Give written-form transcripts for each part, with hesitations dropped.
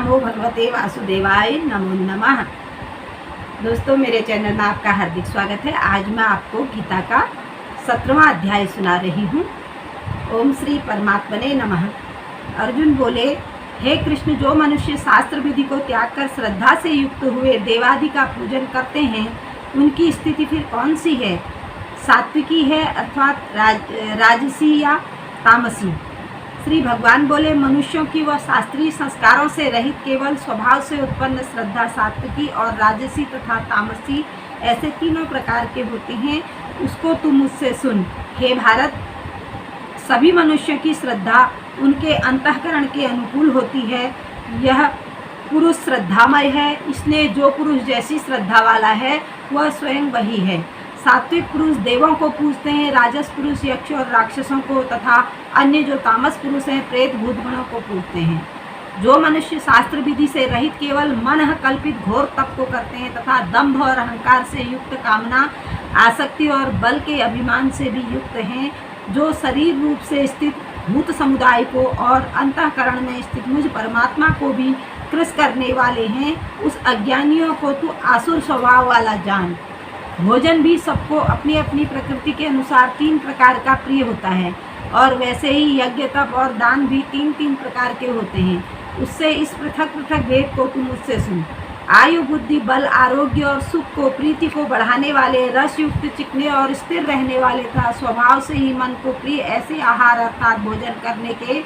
नमो भगवते वासुदेवाय नमो नमः। दोस्तों, मेरे चैनल में आपका हार्दिक स्वागत है। आज मैं आपको गीता का 17वां अध्याय सुना रही हूँ। ओम श्री परमात्मने नमः। अर्जुन बोले, हे कृष्ण, जो मनुष्य शास्त्र विधि को त्याग कर श्रद्धा से युक्त हुए देवादि का पूजन करते हैं, उनकी स्थिति फिर कौन सी है? सात्विकी है अर्थात राजसी या तामसी? श्री भगवान बोले, मनुष्यों की वह शास्त्रीय संस्कारों से रहित केवल स्वभाव से उत्पन्न श्रद्धा सात्विकी और राजसी तथा तामसी ऐसे तीनों प्रकार के होते हैं, उसको तू मुझसे सुन। हे भारत, सभी मनुष्यों की श्रद्धा उनके अंतःकरण के अनुकूल होती है। यह पुरुष श्रद्धामय है, इसलिए जो पुरुष जैसी श्रद्धा वाला है वह स्वयं वही है। सात्विक पुरुष देवों को पूजते हैं, राजस पुरुष यक्ष और राक्षसों को तथा अन्य जो तामस पुरुष हैं प्रेत भूत गणों को पूजते हैं। जो मनुष्य शास्त्र विधि से रहित केवल मन कल्पित घोर तप को करते हैं तथा दंभ और अहंकार से युक्त कामना, आसक्ति और बल के अभिमान से भी युक्त हैं, जो शरीर रूप से स्थित भूत समुदाय को और अंतःकरण में स्थित मुझ परमात्मा को भी कृश करने वाले हैं, उस अज्ञानियों को तू आसुर स्वभाव वाला जान। भोजन भी सबको अपनी अपनी प्रकृति के अनुसार 3 प्रकार का प्रिय होता है, और वैसे ही यज्ञ तप और दान भी 3-3 प्रकार के होते हैं। उससे इस पृथक पृथक भेद को तुम मुझसे सुन। आयु, बुद्धि, बल, आरोग्य और सुख को, प्रीति को बढ़ाने वाले, रस युक्त, चिकने और स्थिर रहने वाले तथा स्वभाव से ही मन को प्रिय ऐसे आहार अर्थात भोजन करने के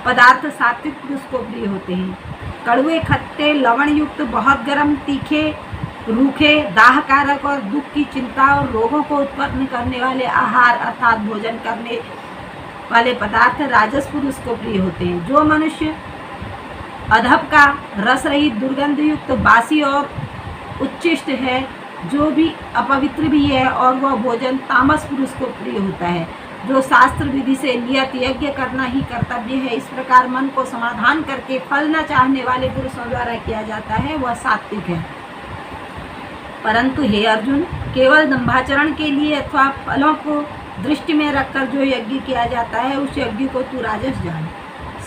पदार्थ सात्विक पुरुष को प्रिय होते हैं। कड़वे, खट्टे, लवण युक्त, बहुत गर्म, तीखे, रूखे, दाहकारक और दुख की चिंता और रोगों को उत्पन्न करने वाले आहार अर्थात भोजन करने वाले पदार्थ राजस पुरुष को प्रिय होते हैं। जो मनुष्य अधप का, रस रहित, दुर्गंध युक्त, बासी और उच्छिष्ट है, जो भी अपवित्र भी है, और वह भोजन तामस पुरुष को प्रिय होता है। जो शास्त्र विधि से नियत यज्ञ करना ही कर्तव्य है, इस प्रकार मन को समाधान करके फल न चाहने वाले पुरुषों द्वारा किया जाता है, वह सात्विक है। परंतु हे अर्जुन, केवल दंभाचरण के लिए अथवा फलों को दृष्टि में रखकर जो यज्ञ किया जाता है, उस यज्ञ को तू राजस जान।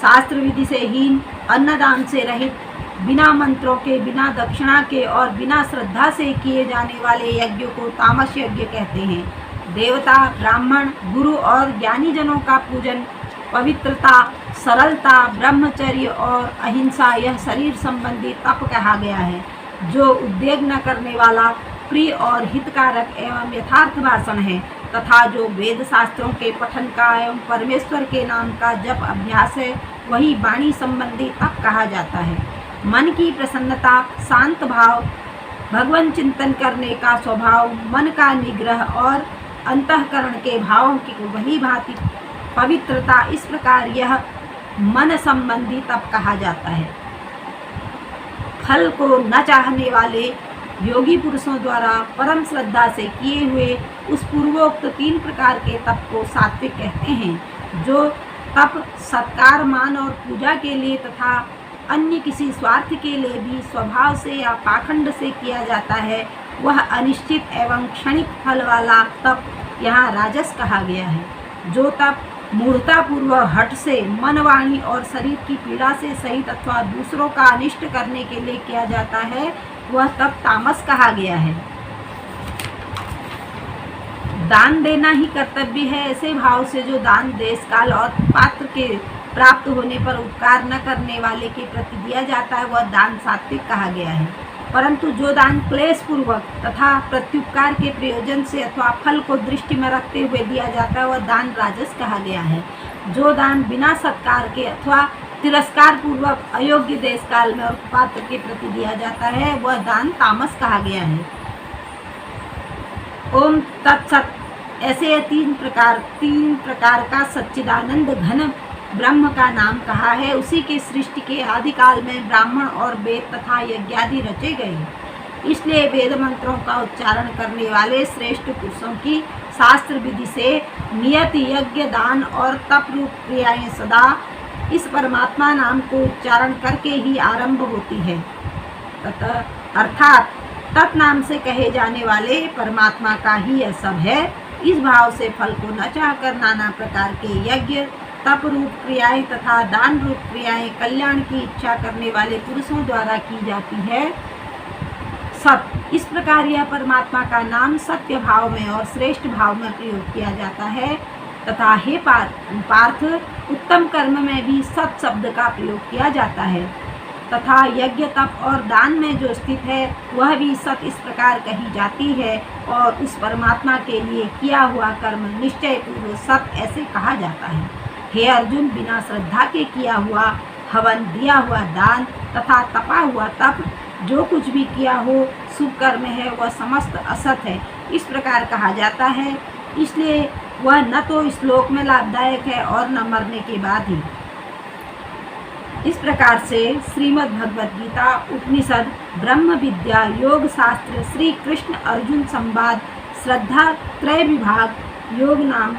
शास्त्र विधि से हीन, अन्नदान से रहित, बिना मंत्रों के, बिना दक्षिणा के और बिना श्रद्धा से किए जाने वाले यज्ञ को तामस यज्ञ कहते हैं। देवता, ब्राह्मण, गुरु और ज्ञानी जनों का पूजन, पवित्रता, सरलता, ब्रह्मचर्य और अहिंसा यह शरीर संबंधी तप कहा गया है, जो उद्वेग न करने वाला, प्रिय और हितकारक एवं यथार्थ भाषण है, तथा जो वेद शास्त्रों के पठन का एवं परमेश्वर के नाम का जप अभ्यास है, वही वाणी संबंधी तप कहा जाता है। मन की प्रसन्नता, शांत भाव, भगवान चिंतन करने का स्वभाव, मन का निग्रह और अंतःकरण के भावों की वही भांति पवित्रता, इस प्रकार यह मन संबंधी तप कहा जाता है। फल को न चाहने वाले योगी पुरुषों द्वारा परम श्रद्धा से किए हुए उस पूर्वोक्त 3 प्रकार के तप को सात्विक कहते हैं। जो तप सत्कार, मान और पूजा के लिए तथा अन्य किसी स्वार्थ के लिए भी स्वभाव से या पाखंड से किया जाता है, वह अनिश्चित एवं क्षणिक फल वाला तप यहाँ राजस कहा गया है। जो तप मूढ़तापूर्वक हठ से, मन, वाणी और शरीर की पीड़ा से सहित अथवा दूसरों का अनिष्ट करने के लिए किया जाता है, वह तप तामस कहा गया है। दान देना ही कर्तव्य है, ऐसे भाव से जो दान देश काल और पात्र के प्राप्त होने पर उपकार न करने वाले के प्रति दिया जाता है, वह दान सात्विक कहा गया है। परंतु जो दान क्लेश पूर्वक तथा प्रत्युपकार के प्रयोजन से अथवा फल को दृष्टि में रखते हुए दिया जाता है, वह दान राजस कहा गया है। जो दान बिना सत्कार के अथवा तिरस्कार पूर्वक अयोग्य देश काल में और पात्र के प्रति दिया जाता है, वह दान तामस कहा गया है। ओम तत्सत। ऐसे 3 प्रकार का सच्चिदानंद घन ब्रह्म का नाम कहा है। उसी के सृष्टि के आदिकाल में ब्राह्मण और वेद तथा यज्ञादि रचे गए। इसलिए वेद मंत्रों का उच्चारण करने वाले श्रेष्ठ पुरुषों की शास्त्र विधि से नियत यज्ञ, दान और तप रूप क्रियाएं सदा इस परमात्मा नाम को उच्चारण करके ही आरंभ होती है। अर्थात तत् नाम से कहे जाने वाले परमात्मा का ही यह सब है। इस भाव से फल को न चाहकर नाना प्रकार के यज्ञ, तप रूप क्रियाएं तथा दान रूप क्रियाएं कल्याण की इच्छा करने वाले पुरुषों द्वारा की जाती है। सत, इस प्रकार यह परमात्मा का नाम सत्य भाव में और श्रेष्ठ भाव में प्रयोग किया जाता है तथा हे पार्थ, उत्तम कर्म में भी सत शब्द का प्रयोग किया जाता है तथा यज्ञ तप और दान में जो स्थित है वह भी सत इस प्रकार कही जाती है और उस परमात्मा के लिए किया हुआ कर्म निश्चय पूर्वक सत ऐसे कहा जाता है। हे अर्जुन, बिना श्रद्धा के किया हुआ हवन, दिया हुआ दान तथा तपा हुआ तप, जो कुछ भी किया हो शुभ कर्म है वह समस्त असत है, इस प्रकार कहा जाता है। इसलिए वह न तो इस लोक में लाभदायक है और न मरने के बाद ही। इस प्रकार से श्रीमद् भगवद गीता, उपनिषद, ब्रह्म विद्या, योग शास्त्र, श्री कृष्ण अर्जुन संवाद, श्रद्धा त्रय विभाग योग नाम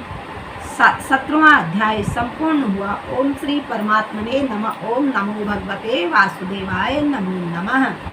17वां अध्याय संपूर्ण हुआ। ओम श्री परमात्मने नमः। ओम नमो भगवते वासुदेवाय नमो नमः।